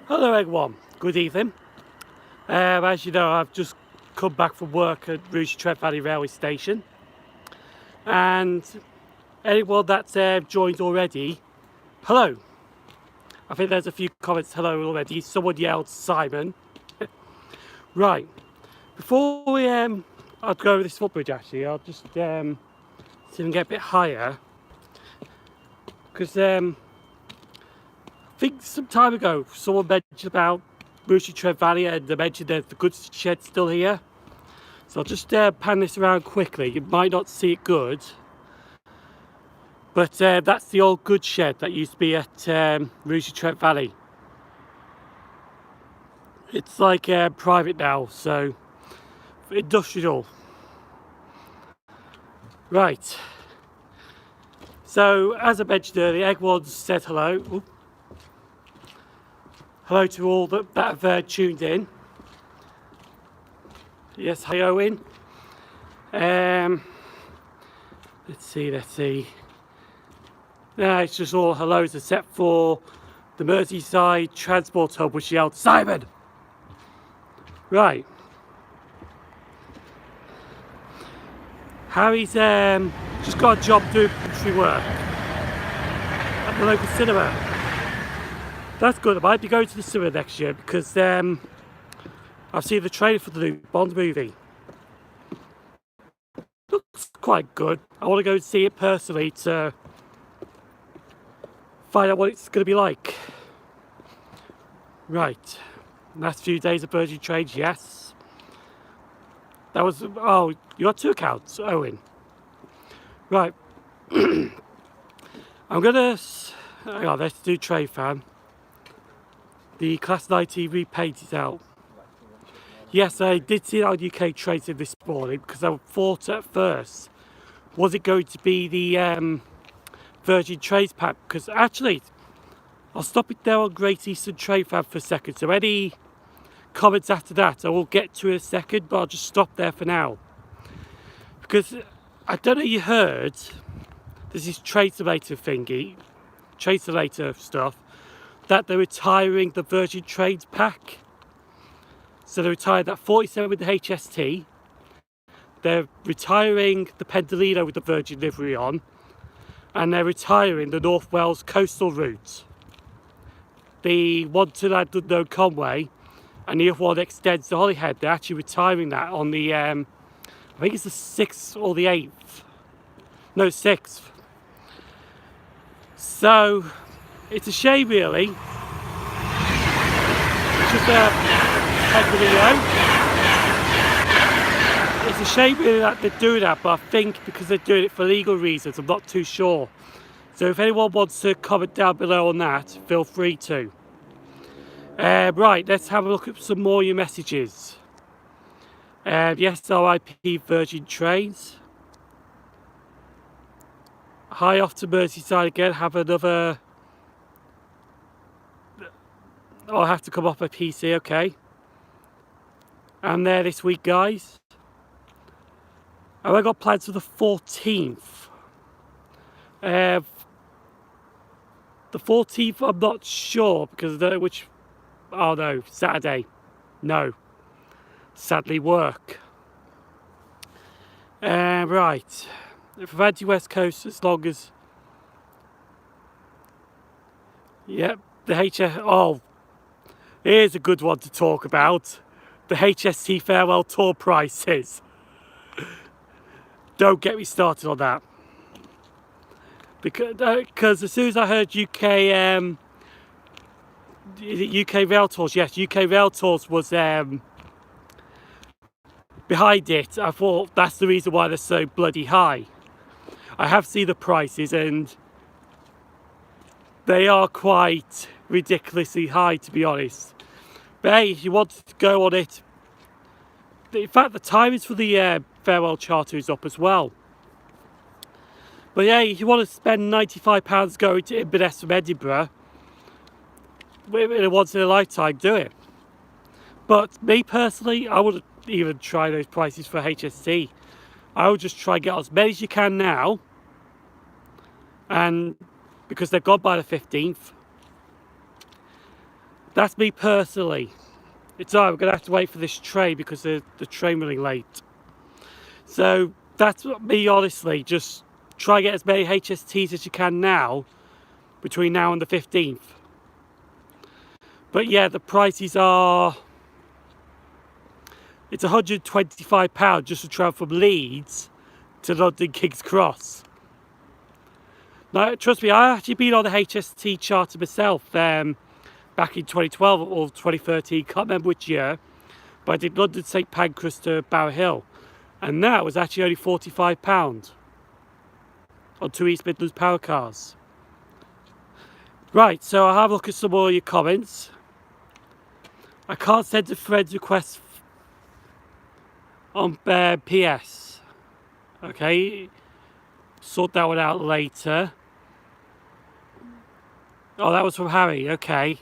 Hello everyone, good evening. As you know, I've just come back from work at Rouge Trent Valley Railway Station, and anyone that's joined already, hello. I think there's a few comments hello already. Someone yelled Simon. Right, before I'll go over this footbridge actually, I'll just see if I can get a bit higher, because I think some time ago someone mentioned about Rouge Trent Valley, and they mentioned there's the goods shed still here. So I'll just pan this around quickly. You might not see it good, but that's the old goods shed that used to be at Rouge Trent Valley. It's like private now, so industrial. Right. So as I mentioned earlier, everyone said hello. Ooh. Hello to all that have tuned in. Yes, hi Owen. Let's see. No, it's just all hellos except for the Merseyside Transport Hub, which yelled Simon. Right. Harry's just got a job doing country work at the local cinema. That's good. I might be going to the cinema next year because I've seen the trailer for the new Bond movie. Looks quite good. I want to go and see it personally to find out what it's going to be like. Right. Last few days of Virgin Trains, yes. That was... Oh, you got two accounts, Owen. Right. I'm going to... Hang on, let's do Trade Fan. The Class 90 repaint is out. Yes, I did see it on UK Trains this morning because I thought at first, was it going to be the Virgin Trains pack? Because actually, I'll stop it there on Great Eastern Trade Fan for a second. So any comments after that, I will get to in a second, but I'll just stop there for now. Because I don't know if you heard, there's this Tracer-later thingy, Tracer-later stuff, that they're retiring the Virgin Trains pack. So they retired that 47 with the HST. They're retiring the Pendolino with the Virgin livery on. And they're retiring the North Wales coastal route. The one to that Dundee Conway, and the other one extends to Holyhead. They're actually retiring that on the, I think it's the 6th or the 8th. No, 6th. So, it's a shame really. It's just it's a shame really that they're doing that, but I think because they're doing it for legal reasons, I'm not too sure. So if anyone wants to comment down below on that, feel free to. Right, let's have a look at some more of your messages. Yes, RIP Virgin Trains. Hi off to Merseyside again, have another... Oh, I have to come off my PC, okay. I'm there this week, guys. Have I got plans for the 14th? The 14th, I'm not sure because I don't know which... Oh no, Saturday. No. Sadly, work. Right. From anti-West Coast, as long as... Yep, the HS... Oh, here's a good one to talk about. The HST farewell tour prices. Don't get me started on that. Because as soon as I heard UK Rail Tours, yes, UK Rail Tours was behind it, I thought that's the reason why they're so bloody high. I have seen the prices and they are quite ridiculously high, to be honest. But hey, if you want to go on it, in fact the timings for the farewell charter is up as well. But yeah, if you want to spend £95 going to Inverness from Edinburgh, in a once in a lifetime, do it. But me personally, I wouldn't even try those prices for HST. I would just try and get as many as you can now, and because they're gone by the 15th. That's me personally. It's alright, we're going to have to wait for this train because the train running late. So that's me, honestly. Just try and get as many HSTs as you can now, between now and the 15th. But yeah, the prices are... It's £125 just to travel from Leeds to London King's Cross. Now, trust me, I've actually been on the HST charter myself back in 2012 or 2013, can't remember which year, but I did London St Pancras to Bower Hill, and that was actually only £45 on 2 East Midlands power cars. Right, so I'll have a look at some more of your comments. I can't send a friend request on PS. Okay, sort that one out later. Oh, that was from Harry, okay.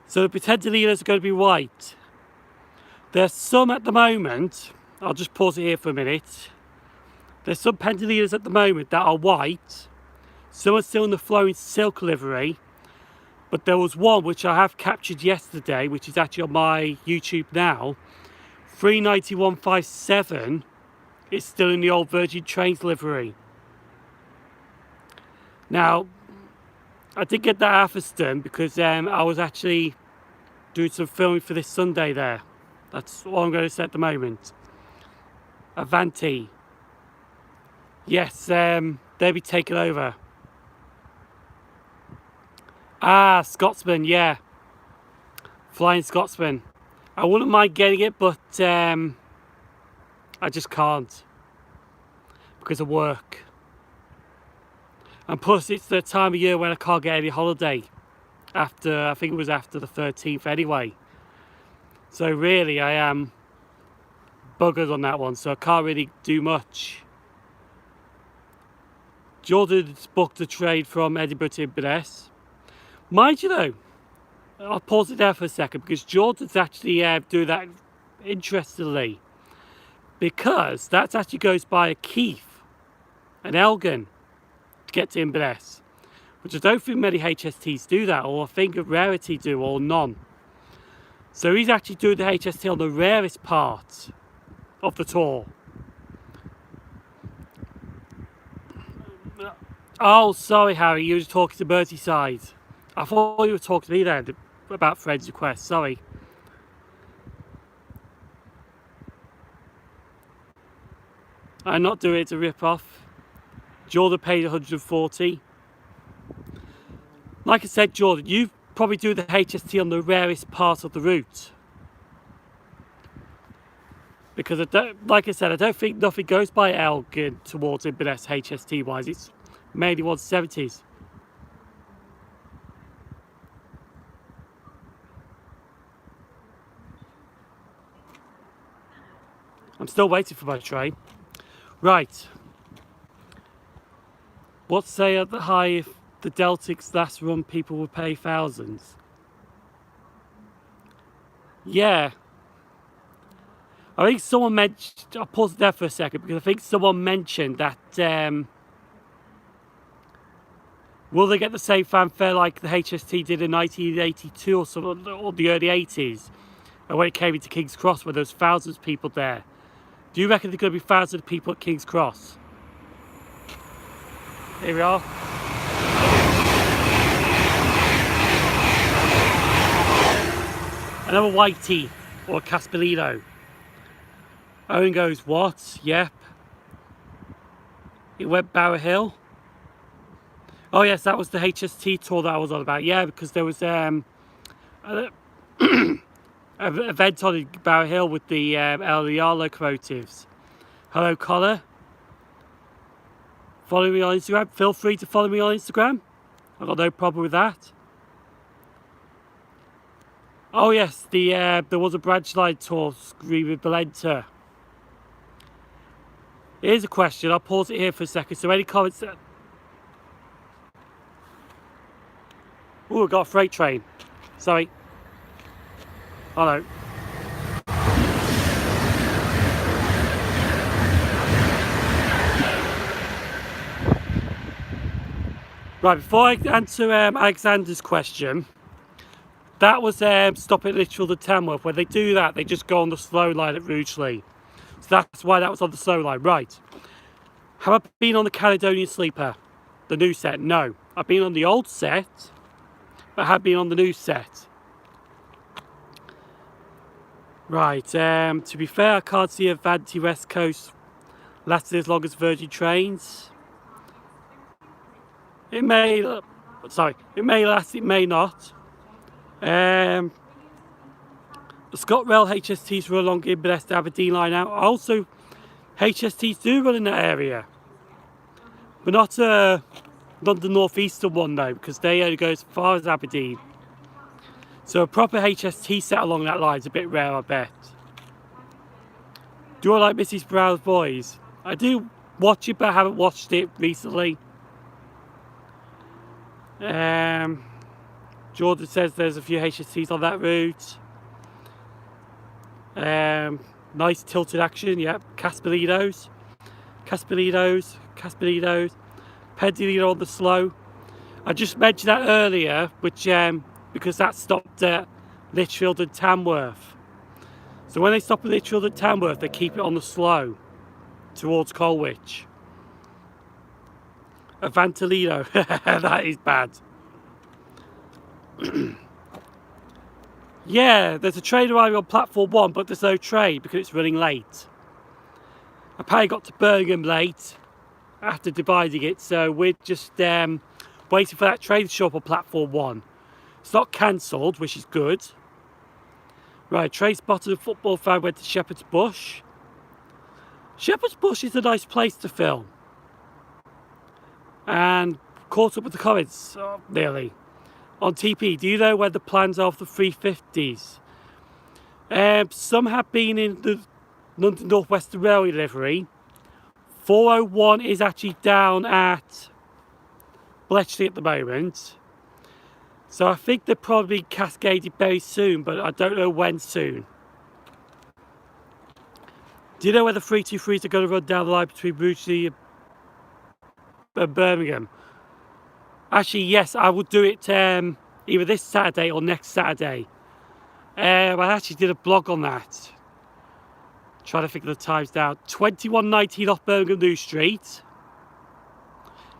So the pretender leaders are going to be white. There's some at the moment, I'll just pause it here for a minute. There's some pretender leaders at the moment that are white. Some are still in the flowing silk livery. But there was one which I have captured yesterday, which is actually on my YouTube now. 39157 is still in the old Virgin Trains livery. Now, I did get that Atherstone because I was actually doing some filming for this Sunday there. That's all I'm going to say at the moment. Avanti. Yes, they'll be taken over. Ah, Scotsman, yeah. Flying Scotsman. I wouldn't mind getting it, but I just can't. Because of work. And plus, it's the time of year when I can't get any holiday. After, I think it was after the 13th anyway. So really, I am buggered on that one, so I can't really do much. Jordan's booked a trade from Edinburgh to Inverness. Mind you though, I'll pause it there for a second because Jordan's actually doing that interestingly. Because that actually goes by a Keith, an Elgin, to get to Inverness. Which I don't think many HSTs do that, or I think a rarity do, or none. So he's actually doing the HST on the rarest part of the tour. Oh, sorry Harry, you were just talking to Merseyside. I thought you were talking to me then about Fred's request, sorry. I'm not doing it to rip off. Jordan paid 140. Like I said, Jordan, you probably do the HST on the rarest part of the route. Because, like I said, I don't think nothing goes by Elgin towards Inverness HST wise. It's mainly 170s. I'm still waiting for my train. Right. What say at the high if the Deltic's last run people would pay thousands? Yeah. I think someone mentioned, I'll pause it there for a second because I think someone mentioned that will they get the same fanfare like the HST did in 1982 or something, or the early 80s, and when it came into King's Cross where there was thousands of people there? Do you reckon there's going to be thousands of people at King's Cross? Here we are. Another Whitey or a Caspellino. Owen goes, what? Yep. It went Bower Hill. Oh yes, that was the HST tour that I was on about. Yeah, because there was an event on Bower Hill with the LER locomotives. Hello, Connor. Follow me on Instagram. Feel free to follow me on Instagram. I've got no problem with that. Oh yes, there was a branch line tour with Belenta. Here's a question. I'll pause it here for a second. So any comments? Oh, we've got a freight train. Sorry. Hello. Right, before I answer Alexander's question, that was stop at Lichfield and Tamworth. When they do that, they just go on the slow line at Rugeley. So that's why that was on the slow line. Right. Have I been on the Caledonian Sleeper? The new set? No. I've been on the old set, but I have been on the new set. Right, to be fair, I can't see a Vanity West Coast lasting as long as Virgin Trains. It may last, it may not. The ScotRail HSTs run along Inverness to Aberdeen line out. Also, HSTs do run in that area, but not the North Eastern one though, because they only go as far as Aberdeen. So a proper HST set along that line is a bit rare, I bet. Do I like Mrs. Brown's Boys? I do watch it, but I haven't watched it recently. Jordan says there's a few HSTs on that route. Nice tilted action, yep. Caspilitos. Pedilino on the slow. I just mentioned that earlier, which because that stopped at Lichfield and Tamworth. So when they stop at Lichfield and Tamworth, they keep it on the slow towards Colwich. A Vantolino, that is bad. Yeah, there's a train arriving on platform 1, but there's no train because it's running late. Apparently got to Birmingham late after dividing it, so we're just waiting for that train to show up on platform 1. It's not cancelled, which is good. Right, train spotted a football fan went to Shepherd's Bush. Shepherd's Bush is a nice place to film. And caught up with the comments, nearly. On TP, do you know where the plans are for the 350s? Some have been in the London North Western Railway livery. 401 is actually down at Bletchley at the moment. So I think they're probably cascaded very soon, but I don't know when soon. Do you know where the 323s are going to run down the line between Rugeley and Birmingham? Actually, yes, I will do it either this Saturday or next Saturday. I actually did a blog on that. Trying to figure the times down. 21:19 off Birmingham New Street.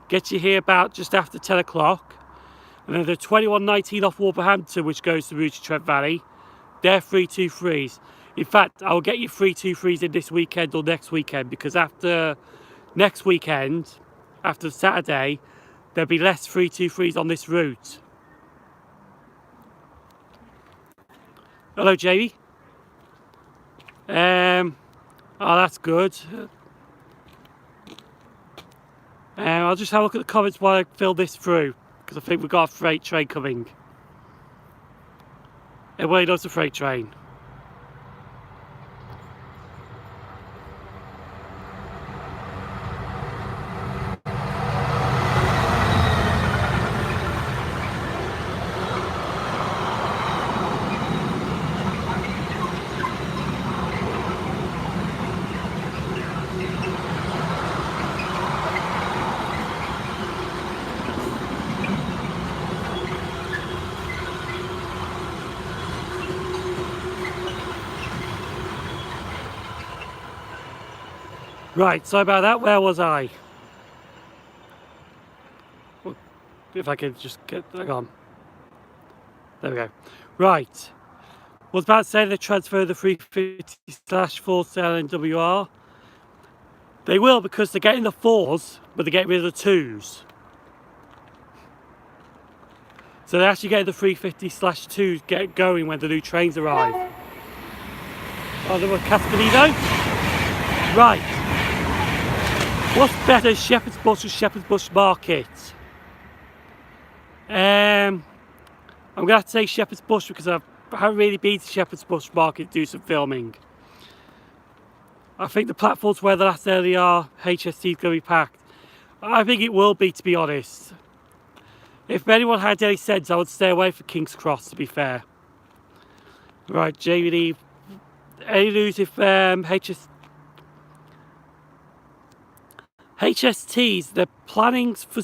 Gets you here about just after 10 o'clock. And then the 21:19 off Wolverhampton, which goes to Rugeley Trent Valley. They're 323s. In fact, I will get you 323s in this weekend or next weekend, because after next weekend, after Saturday, there'll be less 323s on this route. Hello, Jamie. Oh, that's good. I'll just have a look at the comments while I fill this through, because I think we've got a freight train coming. Everybody loves a freight train. Right, sorry about that. Where was I? If I could just get that on. There we go. Right. Was about to say they transfer the 350/4 LNWR. They will, because they're getting the 4s, but they're getting rid of the 2s. So they're actually getting the 350/2s get going when the new trains arrive. Oh, there was Castellino. Right. What's better, Shepherd's Bush or Shepherd's Bush Market? I'm going to have to say Shepherd's Bush, because I haven't really been to Shepherd's Bush Market to do some filming. I think the platforms where the last early are, HST is going to be packed. I think it will be, to be honest. If anyone had any sense, I would stay away from King's Cross, to be fair. Right, Jamie Lee. Any news if HSTs, they're planning for...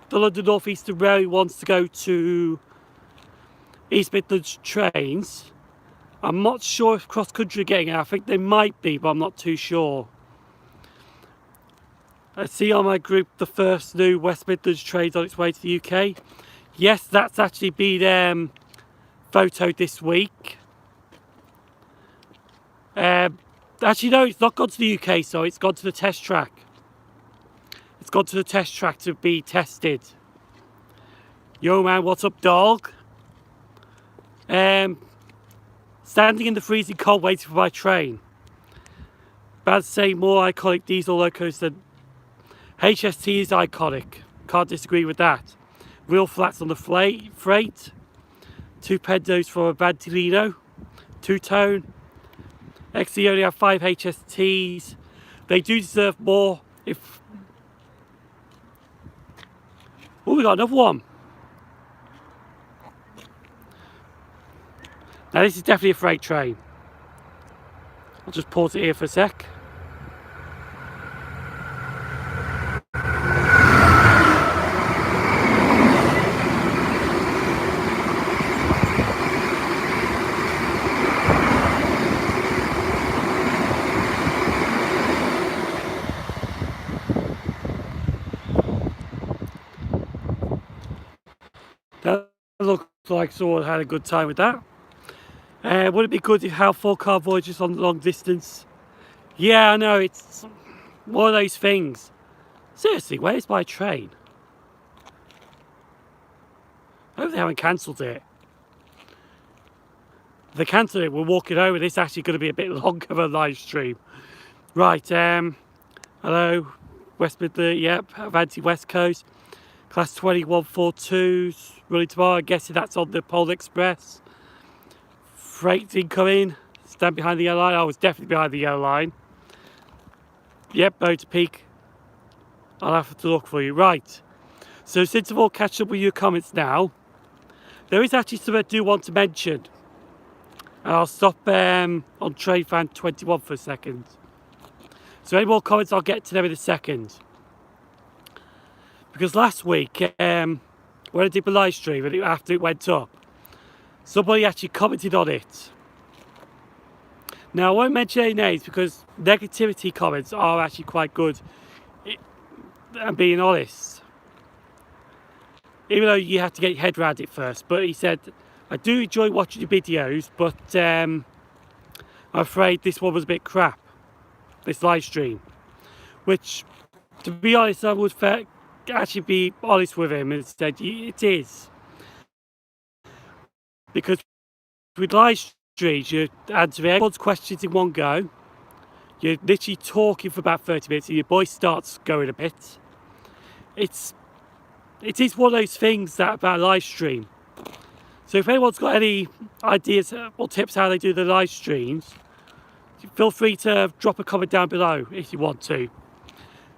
the London North Eastern Railway wants to go to East Midlands trains. I'm not sure if cross country are getting it. I think they might be, but I'm not too sure. I see on my group the first new West Midlands train's on its way to the UK. Yes, that's actually been photoed this week. Actually, no, it's not gone to the UK, so it's gone to the test track. It's gone to the test track to be tested. Yo, man, what's up, dog? Standing in the freezing cold waiting for my train. Bad to say more iconic diesel locos than HST is iconic. Can't disagree with that. Real flats on the freight. 2 pendos from a Bantilino. 2-tone. XE only have 5 HSTs. They do deserve more. Oh, we got another one. Now this is definitely a freight train. I'll just pause it here for a sec. That looks like someone had a good time with that. Would it be good if how 4-car voyages on the long distance? Yeah, I know, it's one of those things. Seriously, where's my train? I hope they haven't cancelled it. If they cancelled it, we're walking over. This is actually going to be a bit longer of a live stream. Right, hello, West Midland, yep, Avanti West Coast. Class 2142's running tomorrow. I'm guessing that's on the Pole Express. Freight's incoming. Stand behind the yellow line. I was definitely behind the yellow line. Yep, Motor Peak. I'll have to look for you. Right. So since I've all catched up with your comments now, there is actually something I do want to mention. And I'll stop on Train Fan 21 for a second. So any more comments, I'll get to them in a second. Because last week, when I did my live stream and after it went up, somebody actually commented on it. Now, I won't mention any names because negativity comments are actually quite good. I'm being honest. Even though you have to get your head around it first. But he said, I do enjoy watching your videos, but I'm afraid this one was a bit crap. This live stream. Which, to be honest, I would actually be honest with him and said, it is. Because with live streams, you're answering everyone's questions in one go. You're literally talking for about 30 minutes and your voice starts going a bit. It is one of those things that about a live stream. So if anyone's got any ideas or tips how they do the live streams, feel free to drop a comment down below if you want to.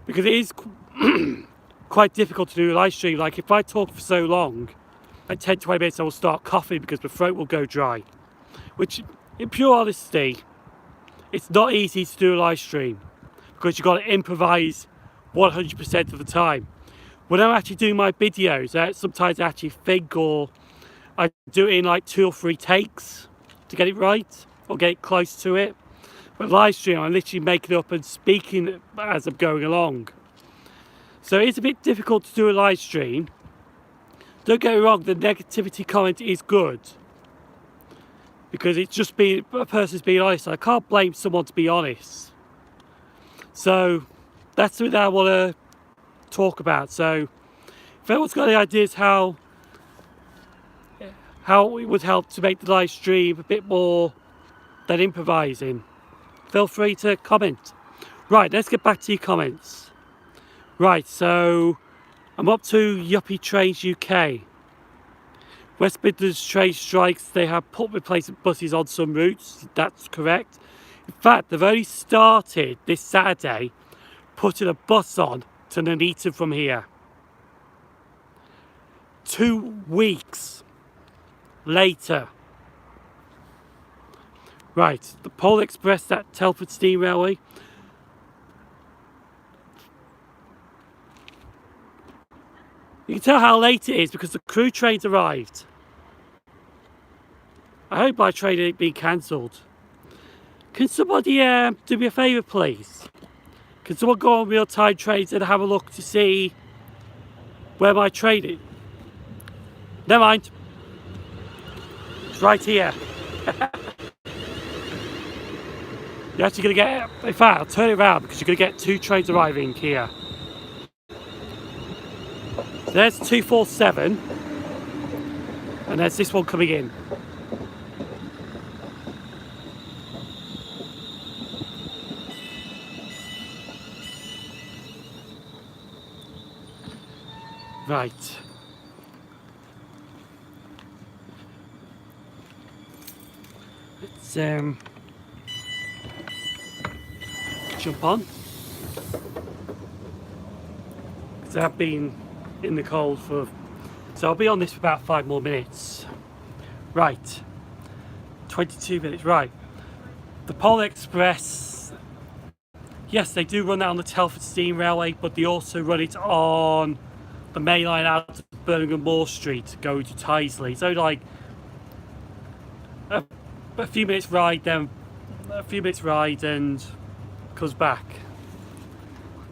Because it is quite difficult to do a live stream. Like if I talk for so long, like 10-20 minutes, I will start coughing because my throat will go dry. Which, in pure honesty, it's not easy to do a live stream because you've got to improvise 100% of the time. When I'm actually doing my videos, sometimes I actually think, or I do it in like 2 or 3 takes to get it right or get it close to it. But live stream, I'm literally making up and speaking as I'm going along. So it's a bit difficult to do a live stream. Don't get me wrong, the negativity comment is good. Because it's just a person's being honest. I can't blame someone to be honest. So that's something that I want to talk about. So if anyone's got any ideas how it would help to make the live stream a bit more than improvising, feel free to comment. Right, let's get back to your comments. Right, so I'm up to Yuppie Trains UK. West Midlands train strikes, they have put replacement buses on some routes, that's correct. In fact, they've only started this Saturday putting a bus on to Nuneaton from here. 2 weeks later. Right, the Pole Express at Telford Steam Railway. You can tell how late it is because the crew train's arrived. I hope my train ain't been cancelled. Can somebody do me a favour, please? Can someone go on real-time trains and have a look to see where my train is? Never mind. It's right here. You're actually going to get... In fact, I'll turn it around because you're going to get 2 trains arriving here. So there's 247. And there's this one coming in. Right. Let's jump on. Because I've been in the cold for... So I'll be on this for about 5 more minutes. Right. 22 minutes. Right. The Polar Express. Yes, they do run that on the Telford Steam Railway, but they also run it on the main line out of Birmingham Moor Street going to Tyseley. So like a few minutes ride, then a few minutes ride and comes back.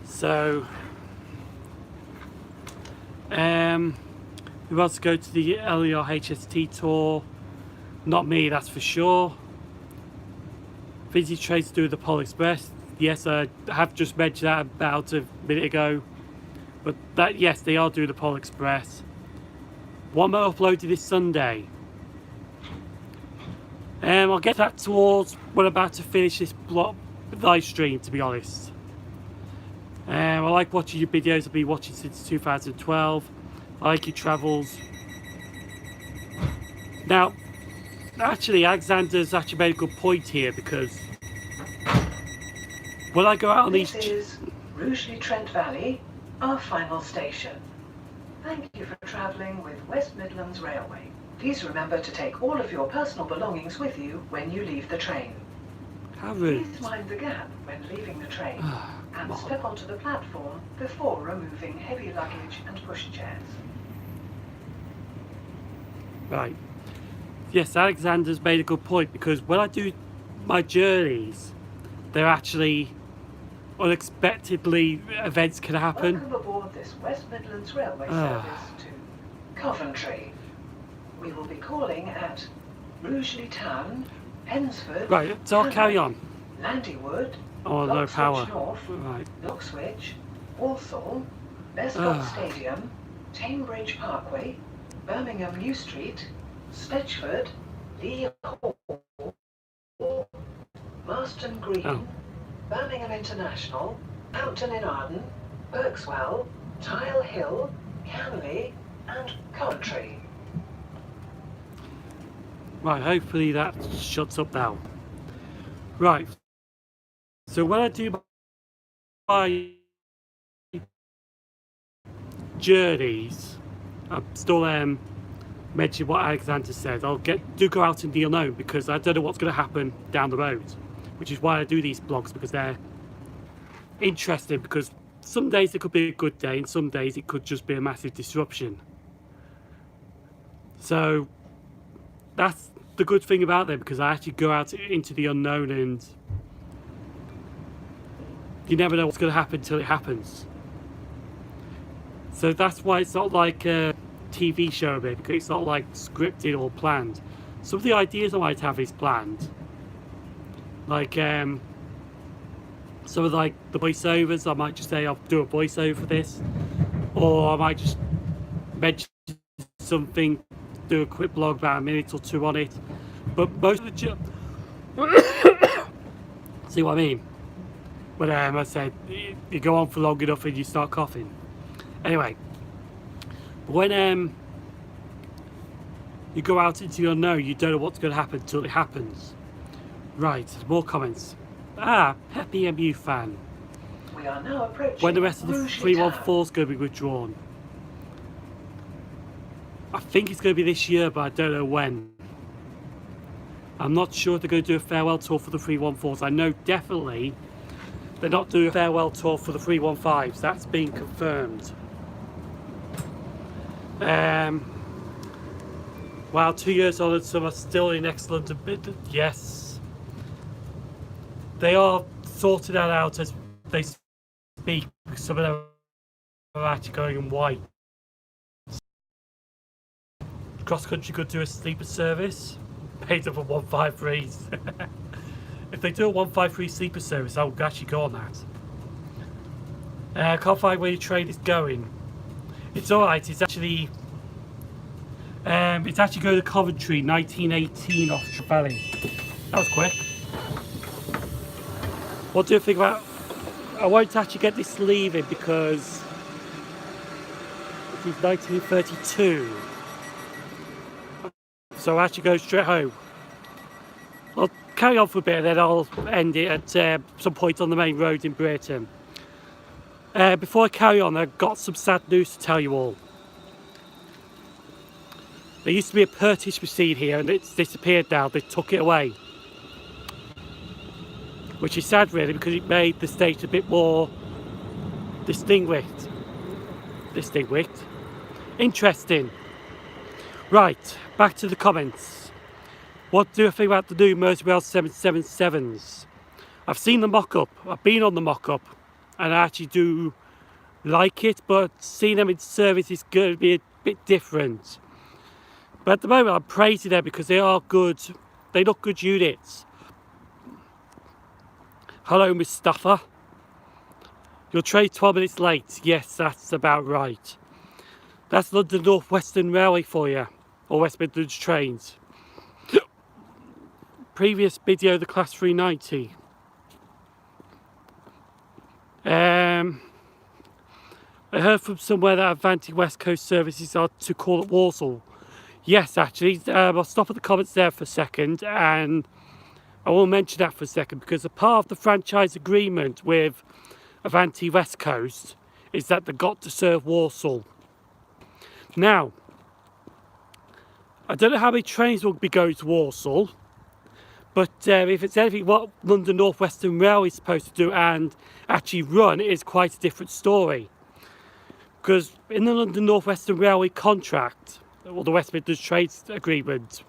So who wants to go to the LER HST tour? Not me, that's for sure. Vintage trains to do with the Polar Express. Yes, I have just mentioned that about a minute ago. But that, yes, they are doing the Polar Express. One more uploaded this Sunday. I'll get that towards when I'm about to finish this live stream, to be honest. I like watching your videos. I've been watching since 2012. I like your travels. Now, actually, Alexander's actually made a good point here because when I go out on these... This is Rugeley Trent Valley, our final station. Thank you for travelling with West Midlands Railway. Please remember to take all of your personal belongings with you when you leave the train. How rude. Please mind the gap when leaving the train and step onto the platform before removing heavy luggage and pushchairs. Right. Yes, Alexander's made a good point because when I do my journeys, they're actually unexpectedly events can happen. Welcome aboard this West Midlands Railway service to Coventry. We will be calling at Rugeley Town, Pensford, Right, so I'll carry on. Landywood, Oh, low power. North, Right. Lockswich, Walsall, Bescott Stadium, Tamebridge Parkway, Birmingham New Street, Stechford, Lee Hall, Marston Green, Birmingham International, Hampton in Arden, Berkswell, Tile Hill, Canley, and Coventry. Right, hopefully that shuts up now. Right. So when I do my journeys, I'm still mentioning what Alexander said. I'll go out in the unknown because I don't know what's going to happen down the road, which is why I do these blogs, because they're interesting. Because some days it could be a good day, and some days it could just be a massive disruption. So that's the good thing about them, because I actually go out into the unknown, and you never know what's going to happen till it happens. So that's why it's not like a TV show a bit, because it's not like scripted or planned. Some of the ideas I might have is planned, like some of like the voiceovers. I might just say I'll do a voiceover for this, or I might just mention something, do a quick blog about a minute or two on it. But most of the see what I mean? But I said you go on for long enough and you start coughing. Anyway, when you go out into the unknown, you don't know what's going to happen till it happens. Right, more comments. Peppy MU fan. We are now approaching When the rest of the 314 is going to be withdrawn. I think it's going to be this year, but I don't know when. I'm not sure if they're going to do a farewell tour for the 314s. I know definitely they're not doing a farewell tour for the 315s. That's been confirmed. Wow, 2 years on and some are still in excellent. Yes, they are sorting that out as they speak. Some of them are actually going in white. Cross country could do a sleeper service, paid up for 153s. If they do a 153 sleeper service, I would actually go on that. Can't find where your train is going. It's alright, it's actually going to Coventry, 1918 off Valley. That was quick. What do you think about... I won't actually get this leaving because it is 1932. So I actually go straight home. I'll carry on for a bit and then I'll end it at some point on the main road in Britain. Before I carry on, I've got some sad news to tell you all. There used to be a Purtish machine here and it's disappeared now. They took it away. Which is sad really because it made the state a bit more distinguished. Interesting. Right, back to the comments. What do I think about the new Merseyrail 777s? I've seen the mock-up, I've been on the mock-up, and I actually do like it, but seeing them in service is going to be a bit different. But at the moment I'm praising them because they are good, they look good units. Hello Mustafa. Your train's 12 minutes late. Yes, that's about right. That's London North Western Railway for you. Or West Midlands trains. Previous video, the Class 390. I heard from somewhere that Avanti West Coast services are to call at Walsall. Yes, actually. I'll stop at the comments there for a second and I will mention that for a second because a part of the franchise agreement with Avanti West Coast is that they've got to serve Walsall. Now, I don't know how many trains will be going to Walsall, but if it's anything what London North Western Railway is supposed to do and actually run, it is quite a different story. Because in the London North Western Railway contract, or the West Midlands Trades Agreement,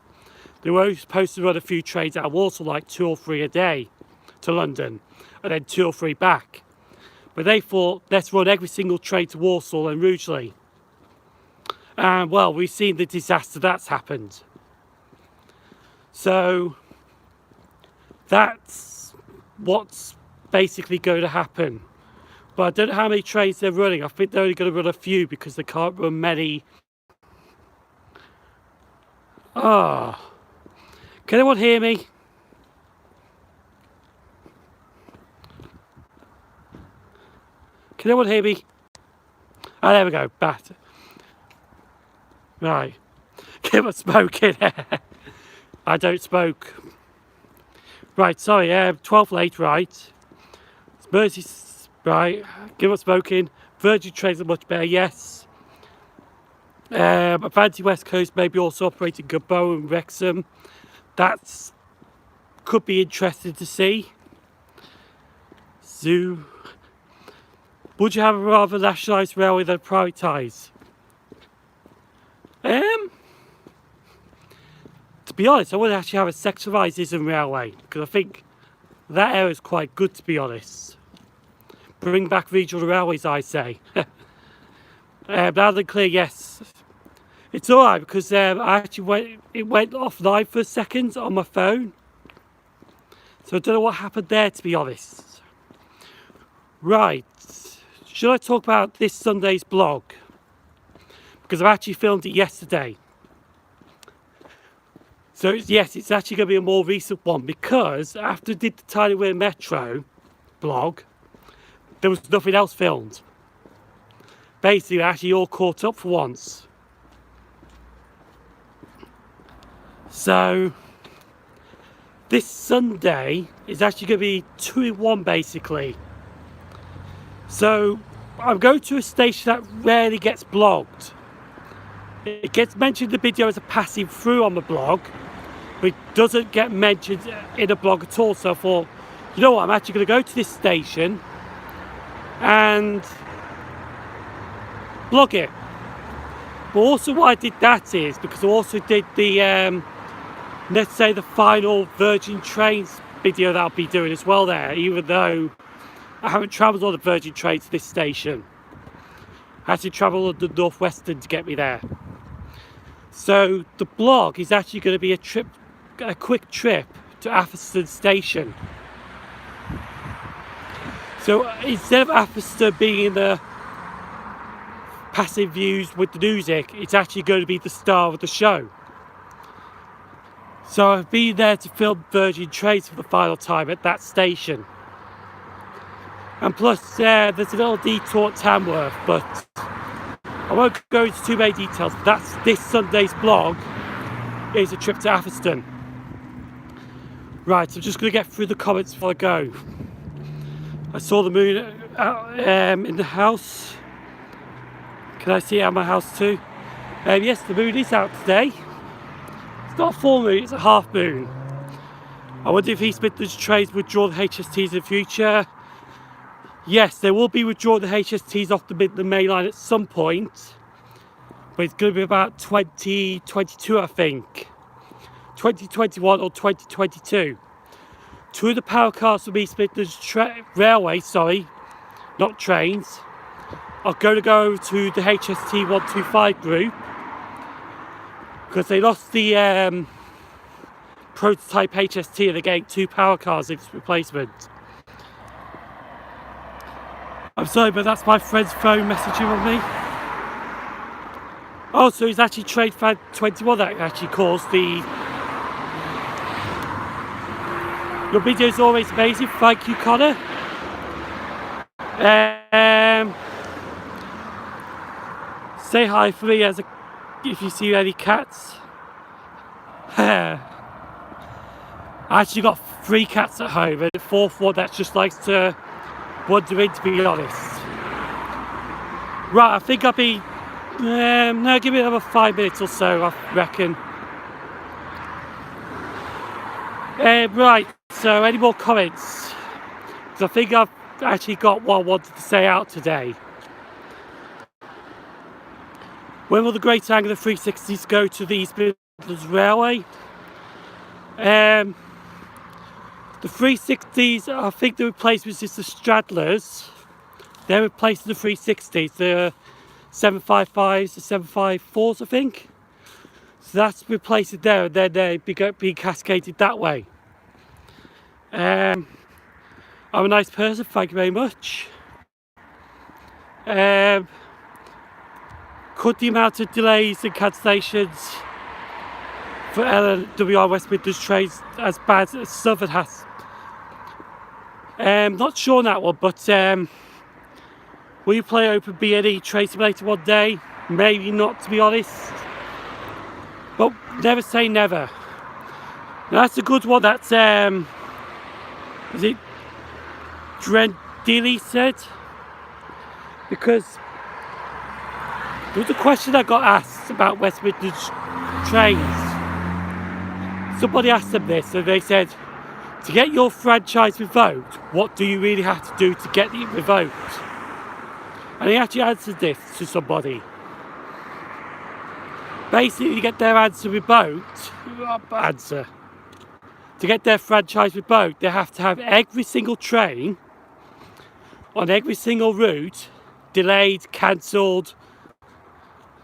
they were only supposed to run a few trains out of Walsall, like 2 or 3 a day to London, and then 2 or 3 back. But they thought, let's run every single train to Walsall and Rugeley. And well, we've seen the disaster that's happened. So that's what's basically going to happen. But I don't know how many trains they're running. I think they're only going to run a few because they can't run many. Can anyone hear me? Can anyone hear me? Oh, there we go. Back. Right. Give us smoking. I don't smoke. Right, sorry, 12 late, right. It's Mersey, right. Give up smoking. Virgin trains are much better, yes. Avanti West Coast maybe also operating Gabon and Wrexham. That's could be interesting to see. Zoo. Would you have a rather nationalised railway than privatise? To be honest, I would actually have a sectorised railway because I think that area is quite good, to be honest. Bring back regional railways, I say. Loud and clear, yes. It's alright because I actually went offline for a second on my phone. So I don't know what happened there, to be honest. Right. Should I talk about this Sunday's blog? Because I've actually filmed it yesterday. So yes, it's actually going to be a more recent one because after I did the Tiny Weir Metro blog, there was nothing else filmed. Basically, actually all caught up for once. So this Sunday is actually going to be 2 in 1 basically. So I'm going to a station that rarely gets blogged. It gets mentioned in the video as a passing through on the blog, but it doesn't get mentioned in a blog at all. So I thought, you know what, I'm actually going to go to this station and blog it. But also why I did that is because I also did the, let's say the final Virgin Trains video that I'll be doing as well there, even though I haven't travelled on the Virgin Train to this station. I had to travel on the North Western to get me there. So the blog is actually going to be a quick trip to Atherstone Station. So instead of Atherstone being in the passive views with the music, it's actually going to be the star of the show. So I've been there to film Virgin Trains for the final time at that station. And plus there's a little detour at Tamworth, but I won't go into too many details, but that's this Sunday's blog is a trip to Atherstone. Right, so I'm just going to get through the comments before I go. I saw the moon in the house. Can I see it at my house too? Yes, the moon is out today. It's not a full moon, it's a half moon. I wonder if East Midlands Trains withdraw the HSTs in the future. Yes, they will be withdrawing the HSTs off the Midland Main Line at some point. But it's going to be about 2022, I think. 2021 or 2022. Two of the power cars from East Midlands Railway, not trains, are going to go over to the HST 125 group because they lost the prototype HST and they're getting two power cars in its replacement. I'm sorry, but that's my friend's phone messaging on me. Oh, so it's actually Trade Fan 21 that actually caused the... Your video is always amazing, thank you, Connor. Say hi for me if you see any cats. I actually got 3 cats at home, and the 4th one that just likes to wander in, to be honest. Right, I think I'll be... no, give me another 5 minutes or so, I reckon. Right, so any more comments? Because I think I've actually got what I wanted to say out today. When will the Great Angular 360s go to the East Midlands Railway? The 360s, I think the replacement is the Stradlers. They're replacing the 360s, the 755s, the 754s, I think. So that's replaced there, and then they're being cascaded that way. I'm a nice person, thank you very much. Could the amount of delays and cancellations for LWR West Midlands trains as bad as Southern has? Not sure on that one, but will you play Open BNE Train Simulator one day? Maybe not, to be honest. But never say never. Now, that's a good one. That's is it Drendilly said? Because there was a question I got asked about West Midlands trains. Somebody asked them this, and they said, to get your franchise revoked, what do you really have to do to get it revoked? And he actually answered this to somebody. Basically, to get their answer revoked, to get their franchise revoked, they have to have every single train on every single route delayed, cancelled.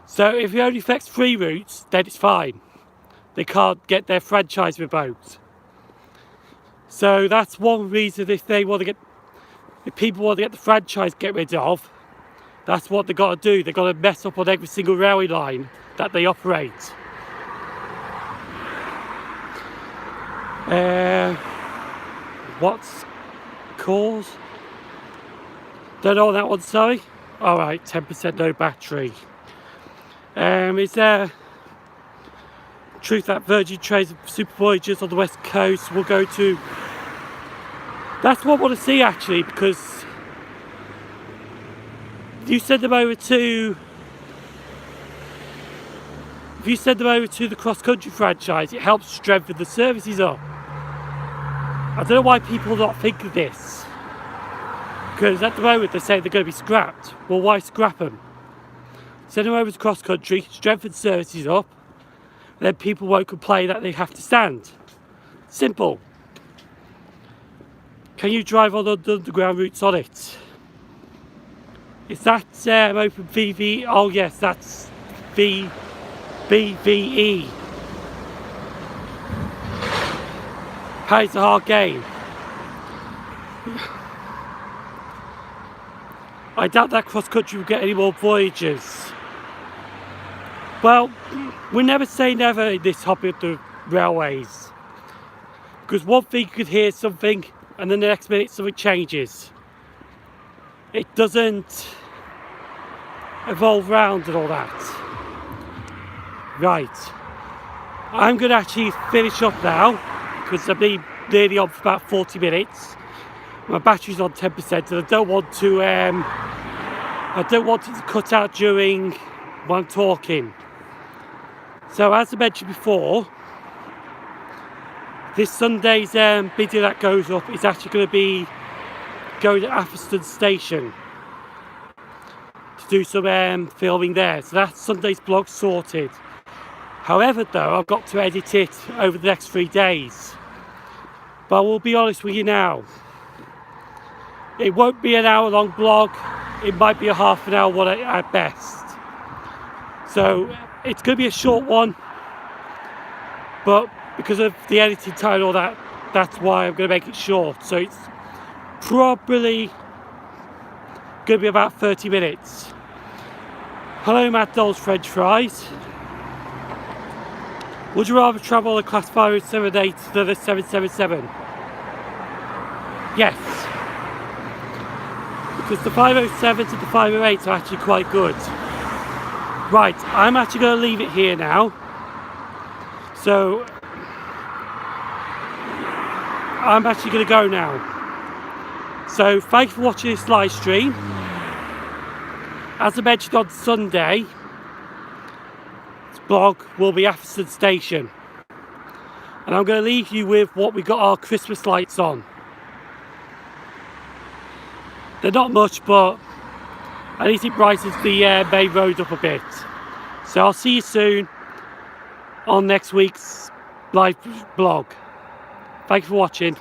So if it only affects 3 routes, then it's fine. They can't get their franchise revoked. So that's one reason if people want to get the franchise get rid of, that's what they've got to do. They've got to mess up on every single railway line that they operate. What's cause? Don't know that one, sorry. Alright, 10% no battery. Is there truth that Virgin Trains and Super Voyagers on the West Coast will go to? That's what I want to see, actually, because if you send them over to the cross-country franchise, it helps strengthen the services up. I don't know why people not think of this, because at the moment they say they're going to be scrapped. Well, why scrap them? send them over to cross country, strengthen services up, and then people won't complain that they have to stand. Simple. Can you drive on the underground routes on it? Is that open VV? Oh yes, that's BVE. It's a hard game. I doubt that cross country will get any more voyages. Well, we never say never in this hobby of the railways. Because one thing you could hear something and then the next minute something changes. It doesn't evolve round and all that. Right. I'm going to actually finish up now because I've been nearly on for about 40 minutes. My battery's on 10% and I don't want it to cut out during when I'm talking. So as I mentioned before, this Sunday's video that goes up is actually going to be going to Atherstone Station to do some filming there. So that's Sunday's blog sorted. However though, I've got to edit it over the next 3 days. But I will be honest with you now. It won't be an hour-long blog. It might be a half an hour one at best. So it's going to be a short one. But because of the editing time and all that, that's why I'm going to make it short. So it's probably going to be about 30 minutes. Hello, Matt Doll's French fries. Would you rather travel on a Class 578 than a 777? Yes. Because the 507s and the 508s are actually quite good. Right, I'm actually going to leave it here now. So, I'm actually going to go now. So, thanks for watching this live stream. As I mentioned on Sunday, this blog will be Atherstone Station. And I'm going to leave you with what we got our Christmas lights on. They're not much, but at least it brightens the main road up a bit. So I'll see you soon on next week's live blog. Thanks for watching.